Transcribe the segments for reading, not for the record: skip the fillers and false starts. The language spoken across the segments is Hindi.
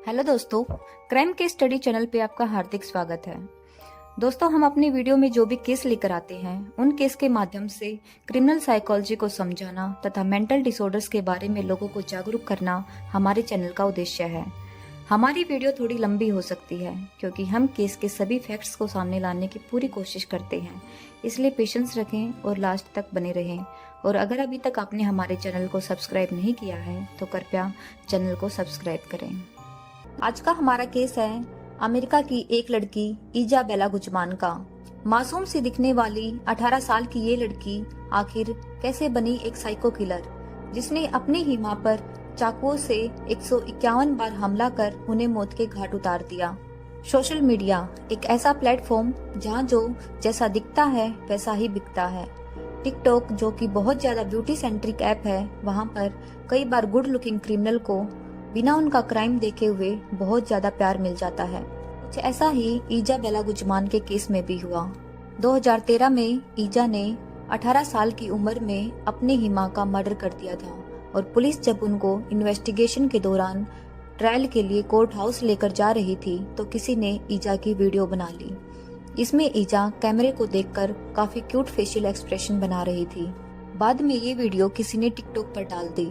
हेलो दोस्तों, क्राइम केस स्टडी चैनल पे आपका हार्दिक स्वागत है। दोस्तों, हम अपनी वीडियो में जो भी केस लेकर आते हैं उन केस के माध्यम से क्रिमिनल साइकोलॉजी को समझाना तथा मेंटल डिसऑर्डर्स के बारे में लोगों को जागरूक करना हमारे चैनल का उद्देश्य है। हमारी वीडियो थोड़ी लंबी हो सकती है क्योंकि हम केस के सभी फैक्ट्स को सामने लाने की पूरी कोशिश करते हैं, इसलिए पेशेंस रखें और लास्ट तक बने रहें। और अगर अभी तक आपने हमारे चैनल को सब्सक्राइब नहीं किया है तो कृपया चैनल को सब्सक्राइब करें। आज का हमारा केस है अमेरिका की एक लड़की इजाबेला गुजमान का। मासूम सी दिखने वाली 18 साल की ये लड़की आखिर कैसे बनी एक साइको किलर, जिसने अपनी ही मां पर चाकुओं से 151 बार हमला कर उन्हें मौत के घाट उतार दिया। सोशल मीडिया एक ऐसा प्लेटफॉर्म जहां जो जैसा दिखता है वैसा ही बिकता है। टिकटॉक, जो कि बहुत ज्यादा ब्यूटी सेंट्रिक ऐप है, वहां पर कई बार गुड लुकिंग क्रिमिनल को बिना उनका क्राइम देखे हुए बहुत ज्यादा प्यार मिल जाता है। कुछ ऐसा ही इजाबेला गुजमान के केस में भी हुआ। 2013 में ईजा ने 18 साल की उम्र में अपनी ही मां का मर्डर कर दिया था और पुलिस जब उनको इन्वेस्टिगेशन के दौरान ट्रायल के लिए कोर्ट हाउस लेकर जा रही थी तो किसी ने ईजा की वीडियो बना ली। इसमें ईजा कैमरे को देखकर काफी क्यूट फेशियल एक्सप्रेशन बना रही थी। बाद में ये वीडियो किसी ने टिकटॉक पर डाल दी,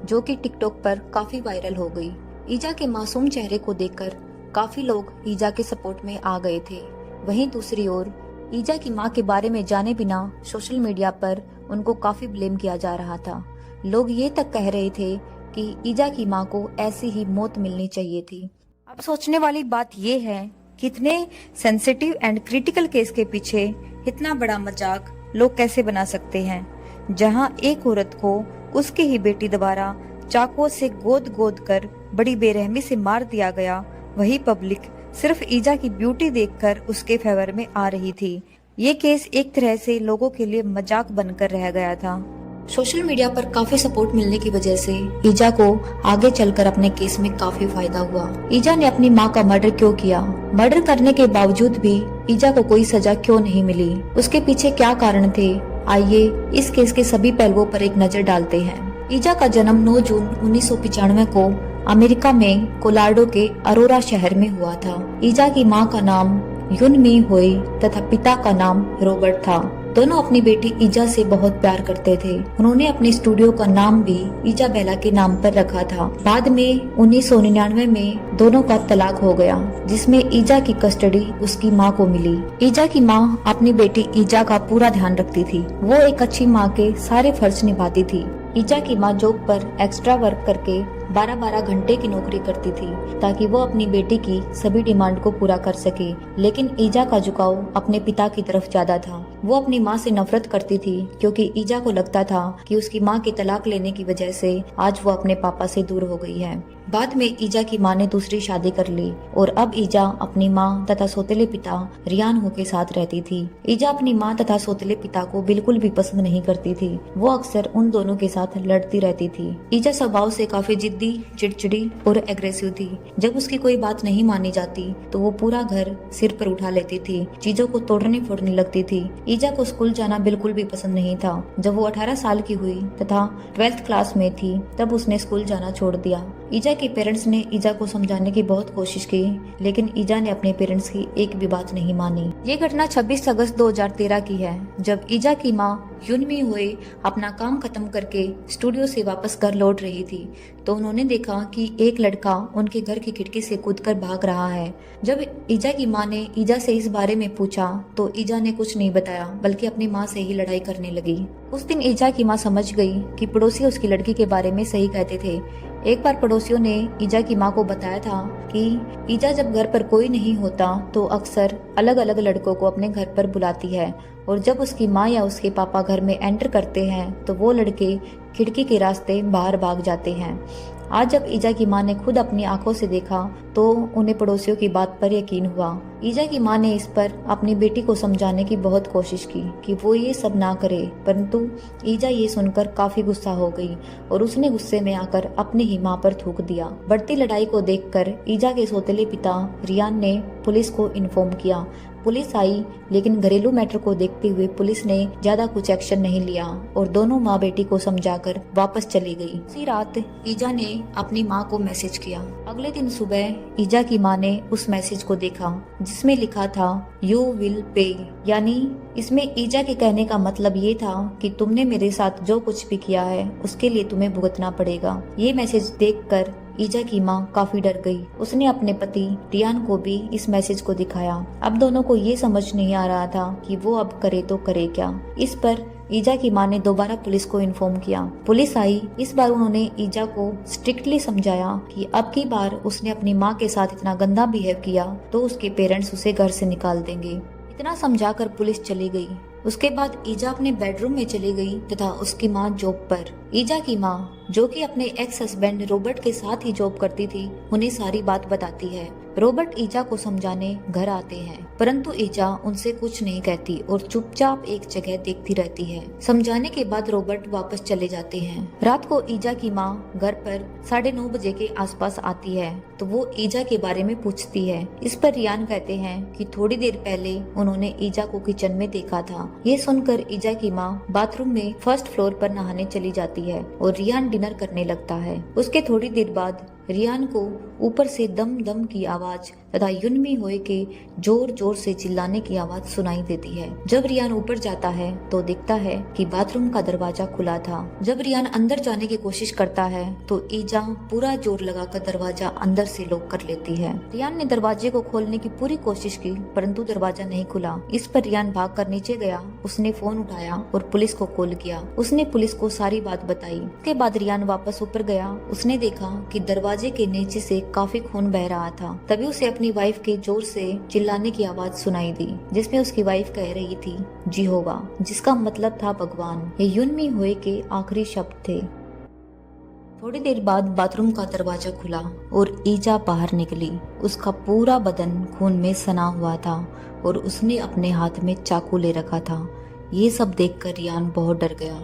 जो कि टिकटॉक पर काफी वायरल हो गई। ईजा के मासूम चेहरे को देखकर काफी लोग ईजा के सपोर्ट में आ गए थे। वहीं दूसरी ओर ईजा की मां के बारे में जाने बिना सोशल मीडिया पर उनको काफी ब्लेम किया जा रहा था। लोग ये तक कह रहे थे कि ईजा की मां को ऐसी ही मौत मिलनी चाहिए थी। अब सोचने वाली बात ये है कि इतने सेंसिटिव एंड क्रिटिकल केस के पीछे इतना बड़ा मजाक लोग कैसे बना सकते हैं, जहां एक औरत को उसकी ही बेटी द्वारा चाकुओं से गोद गोद कर बड़ी बेरहमी से मार दिया गया। वही पब्लिक सिर्फ ईजा की ब्यूटी देखकर उसके फेवर में आ रही थी। ये केस एक तरह से लोगों के लिए मजाक बनकर रह गया था। सोशल मीडिया पर काफी सपोर्ट मिलने की वजह से ईजा को आगे चलकर अपने केस में काफी फायदा हुआ। ईजा ने अपनी मां का मर्डर क्यों किया? मर्डर करने के बावजूद भी ईजा को कोई सजा क्यों नहीं मिली? उसके पीछे क्या कारण थे? आइए इस केस के सभी पहलुओं पर एक नजर डालते हैं। ईजा का जन्म 9 जून 1995 को अमेरिका में कोलोराडो के अरोरा शहर में हुआ था। ईजा की मां का नाम युन मी होई तथा पिता का नाम रॉबर्ट था। दोनों अपनी बेटी ईजा से बहुत प्यार करते थे। उन्होंने अपने स्टूडियो का नाम भी इजाबेला के नाम पर रखा था। बाद में 1999 में दोनों का तलाक हो गया, जिसमें ईजा की कस्टडी उसकी मां को मिली। ईजा की मां अपनी बेटी ईजा का पूरा ध्यान रखती थी। वो एक अच्छी मां के सारे फर्ज निभाती थी। ईजा की मां जॉब पर एक्स्ट्रा वर्क करके 12-12 घंटे की नौकरी करती थी ताकि वो अपनी बेटी की सभी डिमांड को पूरा कर सके। लेकिन ईजा का झुकाव अपने पिता की तरफ ज्यादा था। वो अपनी मां से नफरत करती थी क्योंकि ईजा को लगता था कि उसकी मां के तलाक लेने की वजह से आज वो अपने पापा से दूर हो गई है। बाद में ईजा की मां ने दूसरी शादी कर ली और अब ईजा अपनी मां तथा सौतेले पिता रियान हो के साथ रहती थी। ईजा अपनी मां तथा सौतेले पिता को बिल्कुल भी पसंद नहीं करती थी। वो अक्सर उन दोनों के साथ लड़ती रहती थी। ईजा स्वभाव से काफी जिद्दी, चिड़चिड़ी और एग्रेसिव थी। जब उसकी कोई बात नहीं मानी जाती तो वो पूरा घर सिर पर उठा लेती थी, चीजों को तोड़ने फोड़ने लगती थी। ईजा को स्कूल जाना बिल्कुल भी पसंद नहीं था। जब वो 18 साल की हुई तथा 12th क्लास में थी तब उसने स्कूल जाना छोड़ दिया। ईजा के पेरेंट्स ने ईजा को समझाने की बहुत कोशिश की, लेकिन ईजा ने अपने पेरेंट्स की एक भी बात नहीं मानी। ये घटना 26 अगस्त 2013 की है, जब ईजा की मां युनमी हुए अपना काम खत्म करके स्टूडियो से वापस घर लौट रही थी तो उन्होंने देखा कि एक लड़का उनके घर की खिड़की से कूदकर भाग रहा है। जब ईजा की मां ने ईजा से इस बारे में पूछा तो ईजा ने कुछ नहीं बताया, बल्कि अपनी मां से ही लड़ाई करने लगी। उस दिन ईजा की मां समझ गई कि पड़ोसी उसकी लड़की के बारे में सही कहते थे। एक बार पड़ोसियों ने ईजा की मां को बताया था कि ईजा जब घर पर कोई नहीं होता तो अक्सर अलग अलग लड़कों को अपने घर पर बुलाती है और जब उसकी मां या उसके पापा घर में एंटर करते हैं तो वो लड़के खिड़की के रास्ते बाहर भाग जाते हैं। आज जब ईजा की मां ने खुद अपनी आंखों से देखा तो उन्हें पड़ोसियों की बात पर यकीन हुआ। ईजा की मां ने इस पर अपनी बेटी को समझाने की बहुत कोशिश की कि वो ये सब ना करे, परंतु ईजा ये सुनकर काफी गुस्सा हो गई और उसने गुस्से में आकर अपनी ही मां पर थूक दिया। बढ़ती लड़ाई को देखकर ईजा के सौतेले पिता रियान ने पुलिस को इन्फॉर्म किया। पुलिस आई, लेकिन घरेलू मैटर को देखते हुए पुलिस ने ज्यादा कुछ एक्शन नहीं लिया और दोनों माँ बेटी को समझाकर वापस चली गई। उसी रात ईजा ने अपनी माँ को मैसेज किया। अगले दिन सुबह ईजा की माँ ने उस मैसेज को देखा जिसमें लिखा था यू विल पे, यानी इसमें ईजा के कहने का मतलब ये था कि तुमने मेरे साथ जो कुछ भी किया है उसके लिए तुम्हें भुगतना पड़ेगा। ये मैसेज देखकर ईजा की माँ काफी डर गई। उसने अपने पति रियान को भी इस मैसेज को दिखाया। अब दोनों को ये समझ नहीं आ रहा था कि वो अब करे तो करे क्या। इस पर ईजा की माँ ने दोबारा पुलिस को इन्फॉर्म किया। पुलिस आई। इस बार उन्होंने ईजा को स्ट्रिक्टली समझाया कि अब की बार उसने अपनी माँ के साथ इतना गंदा बिहेव किया तो उसके पेरेंट्स उसे घर से निकाल देंगे। इतना समझाकर पुलिस चली गई। उसके बाद ईजा अपने बेडरूम में चली गई तथा उसकी माँ जॉब पर। ईजा की माँ, जो कि अपने एक्स हस्बैंड रॉबर्ट के साथ ही जॉब करती थी, उन्हें सारी बात बताती है। रॉबर्ट ईजा को समझाने घर आते हैं, परंतु ईजा उनसे कुछ नहीं कहती और चुपचाप एक जगह देखती रहती है। समझाने के बाद रॉबर्ट वापस चले जाते हैं। रात को ईजा की माँ घर पर 9:30 बजे के आसपास आती है तो वो ईजा के बारे में पूछती है। इस पर रियान कहते हैं कि थोड़ी देर पहले उन्होंने ईजा को किचन में देखा था। ये सुनकर ईजा की माँ बाथरूम में फर्स्ट फ्लोर पर नहाने चली जाती है और रियान डिनर करने लगता है। उसके थोड़ी देर बाद रियान को ऊपर से दम दम की आवाज तथा युनमी होए के जोर जोर से चिल्लाने की आवाज सुनाई देती है। जब रियान ऊपर जाता है तो देखता है कि बाथरूम का दरवाजा खुला था। जब रियान अंदर जाने की कोशिश करता है तो ईजा पूरा जोर लगाकर दरवाजा अंदर से लॉक कर लेती है। रियान ने दरवाजे को खोलने की पूरी कोशिश की, परंतु दरवाजा नहीं खुला। इस पर रियान भागकर नीचे गया। उसने फोन उठाया और पुलिस को कॉल किया। उसने पुलिस को सारी बात बताई। उसके बाद रियान वापस ऊपर गया। उसने देखा कि दरवाजे के नीचे से काफी खून बह रहा था। तभी उसे अपनी वाइफ के जोर से चिल्लाने की आवाज सुनाई दी, जिसमें उसकी वाइफ कह रही थी जिहोवा, जिसका मतलब था भगवान। ये युनमी होए के आखिरी शब्द थे। थोड़ी देर बाद बाथरूम का दरवाजा खुला और ईजा बाहर निकली। उसका पूरा बदन खून में सना हुआ था और उसने अपने हाथ में चाकू ले रखा था। ये सब देखकर रियान बहुत डर गया।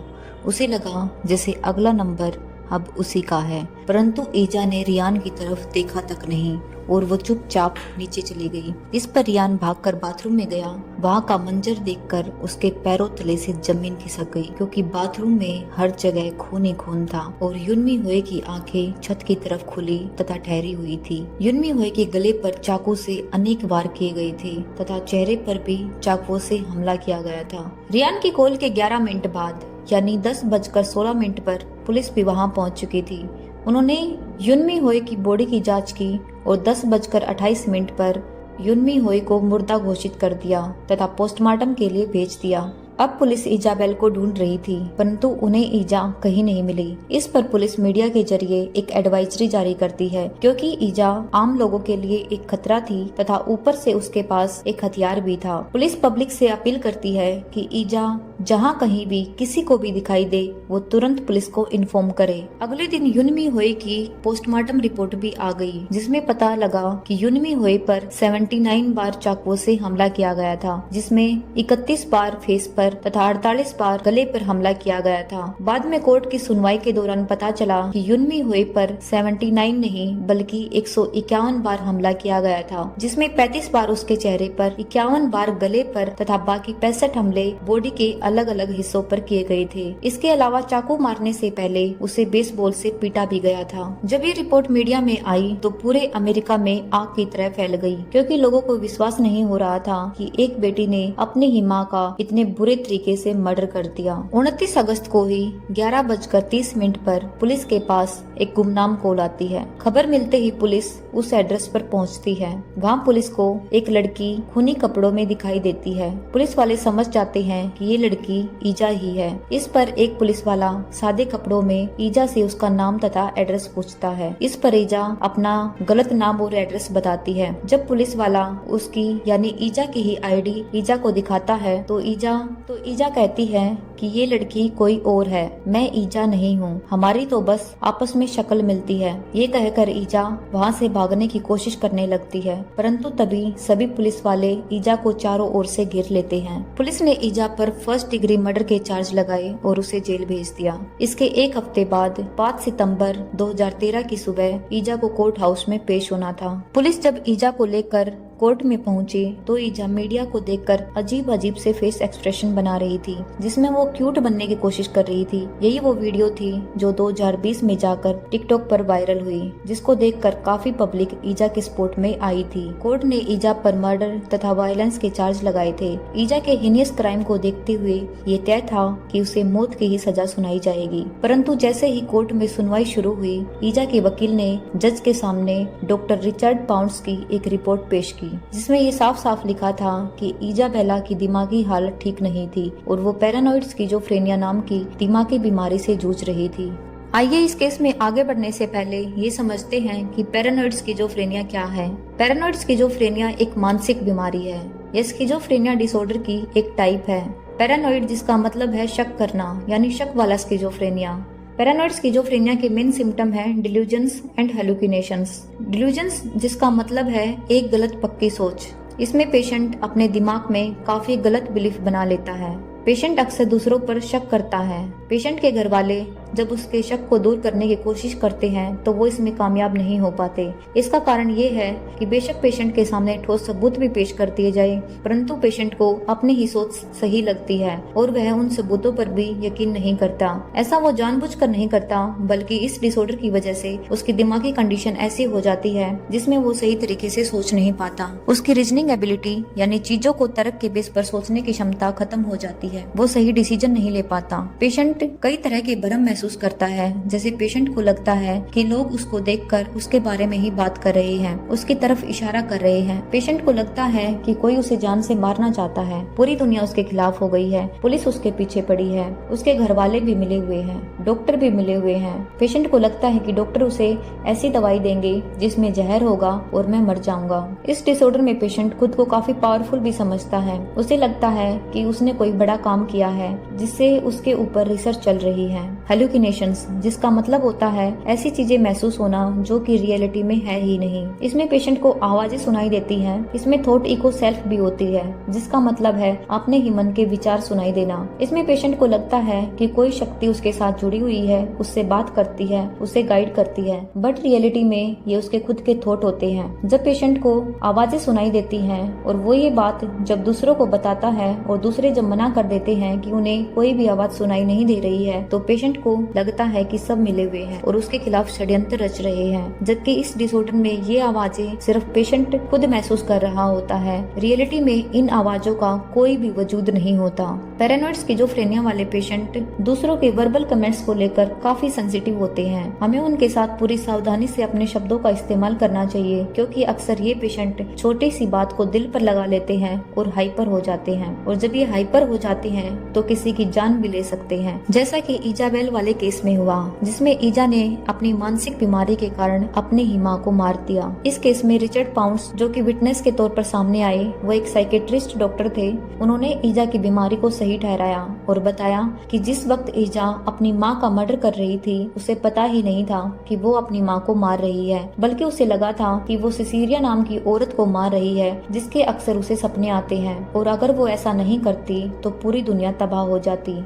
उसे लगा जैसे अगला नंबर अब उसी का है, परंतु ईजा ने रियान की तरफ देखा तक नहीं और वो चुपचाप नीचे चली गई। इस पर रियान भागकर बाथरूम में गया। वहाँ का मंजर देखकर उसके पैरों तले से जमीन खिसक गई, क्योंकि बाथरूम में हर जगह खून ही खून था और युनमी होए की आंखें छत की तरफ खुली तथा ठहरी हुई थी। युनमी होए के गले पर चाकू से अनेक वार किए गए थे तथा चेहरे पर भी चाकुओं से हमला किया गया था। रियान की कॉल के 11 मिनट बाद, यानी 10:16 पर पुलिस भी वहां पहुंच चुकी थी। उन्होंने युनमी होए की बॉडी की जांच की और 10:28 पर युनमी होए को मुर्दा घोषित कर दिया तथा पोस्टमार्टम के लिए भेज दिया। अब पुलिस इजाबेल को ढूंढ रही थी, परंतु उन्हें ईजा कहीं नहीं मिली। इस पर पुलिस मीडिया के जरिए एक एडवाइजरी जारी करती है, क्योंकि ईजा आम लोगों के लिए एक खतरा थी तथा ऊपर से उसके पास एक हथियार भी था। पुलिस पब्लिक से अपील करती है कि ईजा जहां कहीं भी किसी को भी दिखाई दे वो तुरंत पुलिस को इन्फॉर्म करे। अगले दिन युनमी होए की पोस्टमार्टम रिपोर्ट भी आ गई, जिसमें पता लगा कि युनमी होए पर 79 बार चाकुओं से हमला किया गया था, जिसमें 31 बार फेस पर तथा 48 बार गले पर हमला किया गया था। बाद में कोर्ट की सुनवाई के दौरान पता चला कि युनमी होए पर 79 नहीं बल्कि 151 बार हमला किया गया था, जिसमें 35 बार उसके चेहरे पर, 51 बार गले पर तथा बाकी 65 हमले बॉडी के अलग अलग हिस्सों पर किए गए थे। इसके अलावा चाकू मारने से पहले उसे बेसबॉल से पीटा भी गया था। जब ये रिपोर्ट मीडिया में आई तो पूरे अमेरिका में आग की तरह फैल गई, क्योंकि लोगों को विश्वास नहीं हो रहा था कि एक बेटी ने अपनी ही माँ का इतने बुरे तरीके से मर्डर कर दिया। 29 अगस्त को ही 11:30 पर पुलिस के पास एक गुमनाम कॉल आती है। खबर मिलते ही पुलिस उस एड्रेस पर पहुंचती है। वहाँ पुलिस को एक लड़की खूनी कपड़ों में दिखाई देती है। पुलिस वाले समझ जाते हैं कि ये लड़की ईजा ही है। इस पर एक पुलिस वाला सादे कपड़ों में ईजा से उसका नाम तथा एड्रेस पूछता है। इस पर ईजा अपना गलत नाम और एड्रेस बताती है। जब पुलिस वाला उसकी यानी ईजा की ही आईडी ईजा को दिखाता है तो ईजा कहती है कि ये लड़की कोई और है, मैं ईजा नहीं हूँ, हमारी तो बस आपस में शक्ल मिलती है। ये कहकर ईजा वहाँ से भागने की कोशिश करने लगती है, परंतु तभी सभी पुलिस वाले ईजा को चारों ओर से घेर लेते हैं। पुलिस ने ईजा पर 1st डिग्री मर्डर के चार्ज लगाए और उसे जेल भेज दिया। इसके एक हफ्ते बाद 5 सितंबर 2013 की सुबह ईजा को कोर्ट हाउस में पेश होना था। पुलिस जब ईजा को लेकर कोर्ट में पहुंचे तो ईजा मीडिया को देखकर अजीब अजीब से फेस एक्सप्रेशन बना रही थी, जिसमें वो क्यूट बनने की कोशिश कर रही थी। यही वो वीडियो थी जो 2020 में जाकर टिकटॉक पर वायरल हुई, जिसको देखकर काफी पब्लिक ईजा के सपोर्ट में आई थी। कोर्ट ने ईजा पर मर्डर तथा वायलेंस के चार्ज लगाए थे। ईजा के हिनियस क्राइम को देखते हुए ये तय था कि उसे मौत की ही सजा सुनाई जाएगी। परंतु जैसे ही कोर्ट में सुनवाई शुरू हुई, ईजा के वकील ने जज के सामने डॉक्टर रिचर्ड पाउंड्स की एक रिपोर्ट पेश की, जिसमें ये साफ साफ लिखा था कि इजाबेला की दिमागी हालत ठीक नहीं थी और वो पैरानॉइड स्किज़ोफ्रेनिया नाम की दिमागी बीमारी से जूझ रही थी। आइए इस केस में आगे बढ़ने से पहले ये समझते हैं कि पैरानॉइड स्किज़ोफ्रेनिया क्या है। पैरानॉइड स्किज़ोफ्रेनिया एक मानसिक बीमारी है। यह स्किज़ोफ्रेनिया डिसऑर्डर की एक टाइप है। पैरानॉइड जिसका मतलब है शक करना, यानी शक वाला स्किज़ोफ्रेनिया। पैरानॉइड स्किज़ोफ्रेनिया के मेन सिम्टम है डिल्यूजन्स एंड हेलुसिनेशंस। डिल्यूजन्स जिसका मतलब है एक गलत पक्की सोच। इसमें पेशेंट अपने दिमाग में काफी गलत बिलीफ बना लेता है। पेशेंट अक्सर दूसरों पर शक करता है। पेशेंट के घर वाले जब उसके शक को दूर करने की कोशिश करते हैं तो वो इसमें कामयाब नहीं हो पाते। इसका कारण ये है कि बेशक पेशेंट के सामने ठोस सबूत भी पेश कर दिए जाए, परंतु पेशेंट को अपनी ही सोच सही लगती है और वह उन सबूतों पर भी यकीन नहीं करता। ऐसा वो जानबूझकर नहीं करता, बल्कि इस डिसऑर्डर की वजह से उसकी दिमागी कंडीशन ऐसी हो जाती है जिसमें वो सही तरीके से सोच नहीं पाता। उसकी रीजनिंग एबिलिटी यानी चीजों को तर्क के बेस पर सोचने की क्षमता खत्म हो जाती है। वो सही डिसीजन नहीं ले पाता। पेशेंट कई तरह के भ्रम महसूस करता है। जैसे पेशेंट को लगता है कि लोग उसको देखकर उसके बारे में ही बात कर रहे हैं, उसकी तरफ इशारा कर रहे हैं। पेशेंट को लगता है कि कोई उसे जान से मारना चाहता है। पूरी दुनिया उसके खिलाफ हो गई है। पुलिस उसके पीछे पड़ी है। उसके घर वाले भी मिले हुए हैं, डॉक्टर भी मिले हुए हैं। पेशेंट को लगता है कि डॉक्टर उसे ऐसी दवाई देंगे जिसमें जहर होगा और मैं मर जाऊंगा। इस डिसऑर्डर में पेशेंट खुद को काफी पावरफुल भी समझता है। उसे लगता है कि उसने कोई बड़ा काम किया है जिससे उसके ऊपर रिसर्च चल रही है। हेलुसिनेशंस जिसका मतलब होता है ऐसी चीजें महसूस होना जो कि रियलिटी में है ही नहीं। इसमें पेशेंट को आवाजें सुनाई देती हैं। इसमें थॉट इको सेल्फ भी होती है, जिसका मतलब है अपने ही मन के विचार सुनाई देना। इसमें पेशेंट को लगता है कि कोई शक्ति उसके साथ जुड़ी हुई है, उससे बात करती है, उसे गाइड करती है, बट रियलिटी में ये उसके खुद के थॉट होते हैं। जब पेशेंट को आवाजें सुनाई देती हैं और वो ये बात जब दूसरों को बताता है और दूसरे जब मना कर देते हैं कि उन्हें कोई भी आवाज सुनाई नहीं दे रही है, तो पेशेंट को लगता है कि सब मिले हुए हैं और उसके खिलाफ षड्यंत्र रच रहे हैं। जबकि इस डिसऑर्डर में ये आवाजें सिर्फ पेशेंट खुद महसूस कर रहा होता है। रियलिटी में इन आवाजों का कोई भी वजूद नहीं होता। पैरानॉइड स्किज़ोफ्रेनिया वाले पेशेंट दूसरों के वर्बल कमेंट्स को लेकर काफी सेंसिटिव होते हैं। हमें उनके साथ पूरी सावधानी से अपने शब्दों का इस्तेमाल करना चाहिए, क्योंकि अक्सर ये पेशेंट छोटी सी बात को दिल पर लगा लेते हैं और हाइपर हो जाते हैं। और जब ये हाइपर हो जाते हैं तो किसी की जान भी ले सकते हैं, जैसा कि इजाबेल वाले केस में हुआ, जिसमें ईजा ने अपनी मानसिक बीमारी के कारण अपनी ही मां को मार दिया। इस केस में रिचर्ड पाउंड्स, जो कि विटनेस के तौर पर सामने आए, वो एक साइकेट्रिस्ट डॉक्टर थे। उन्होंने ईजा की बीमारी को सही ठहराया और बताया कि जिस वक्त ईजा अपनी मां का मर्डर कर रही थी, उसे पता ही नहीं था कि वो अपनी मां को मार रही है, बल्कि उसे लगा था कि वो सिसीरिया नाम की औरत को मार रही है, जिसके अक्सर उसे सपने आते हैं, और अगर वो ऐसा नहीं करती तो पूरी दुनिया तबाह हो जाती।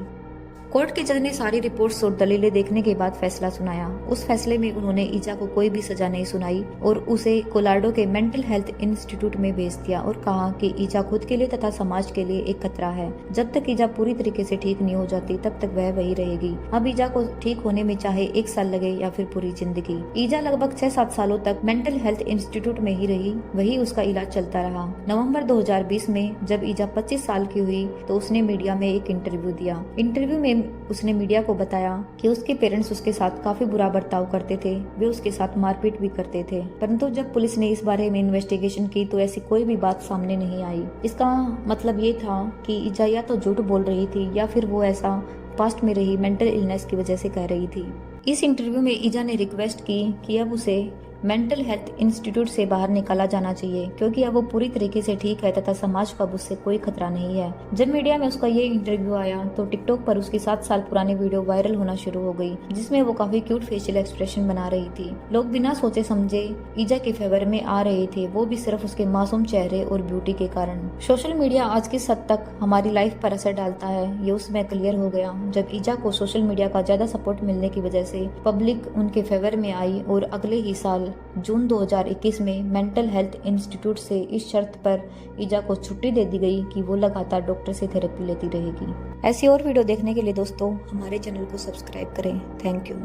कोर्ट के जज ने सारी रिपोर्ट्स और दलीलें देखने के बाद फैसला सुनाया। उस फैसले में उन्होंने ईजा को कोई भी सजा नहीं सुनाई और उसे कोलार्डो के मेंटल हेल्थ इंस्टीट्यूट में भेज दिया और कहा कि ईजा खुद के लिए तथा समाज के लिए एक खतरा है। जब तक ईजा पूरी तरीके से ठीक नहीं हो जाती तब तक वह वही रहेगी। अब ईजा को ठीक होने में चाहे 1 साल लगे या फिर पूरी जिंदगी। ईजा लगभग 6-7 सालों तक मेंटल हेल्थ इंस्टीट्यूट में ही रही, वही उसका इलाज चलता रहा। नवम्बर 2020 में जब ईजा 25 साल की हुई तो उसने मीडिया में एक इंटरव्यू दिया। इंटरव्यू में उसने मीडिया को बताया कि उसके पेरेंट्स उसके साथ काफी बुरा बर्ताव करते थे, वे उसके साथ मारपीट भी करते थे। परंतु जब पुलिस ने इस बारे में इन्वेस्टिगेशन की तो ऐसी कोई भी बात सामने नहीं आई। इसका मतलब ये था कि ईजा या तो झूठ बोल रही थी या फिर वो ऐसा पास्ट में रही मेंटल इलनेस की वजह से कह रही थी। इस इंटरव्यू में ईजा ने रिक्वेस्ट की कि अब उसे मेंटल हेल्थ इंस्टीट्यूट से बाहर निकाला जाना चाहिए, क्योंकि अब वो पूरी तरीके से ठीक है तथा समाज को अब उससे कोई खतरा नहीं है। जब मीडिया में उसका ये इंटरव्यू आया तो टिकटॉक पर उसकी 7 साल पुरानी वीडियो वायरल होना शुरू हो गई, जिसमें वो काफी क्यूट फेशियल एक्सप्रेशन बना रही थी। लोग बिना सोचे समझे ईजा के फेवर में आ रहे थे, वो भी सिर्फ उसके मासूम चेहरे और ब्यूटी के कारण। सोशल मीडिया आज किस हद तक हमारी लाइफ पर असर डालता है ये उसमें क्लियर हो गया जब ईजा को सोशल मीडिया का ज्यादा सपोर्ट मिलने की वजह से पब्लिक उनके फेवर में आई और अगले ही साल अनुसार जून 2021 में मेंटल हेल्थ इंस्टीट्यूट से इस शर्त पर ईजा को छुट्टी दे दी गई कि वो लगातार डॉक्टर से थेरेपी लेती रहेगी। ऐसी और वीडियो देखने के लिए दोस्तों हमारे चैनल को सब्सक्राइब करें। Thank you.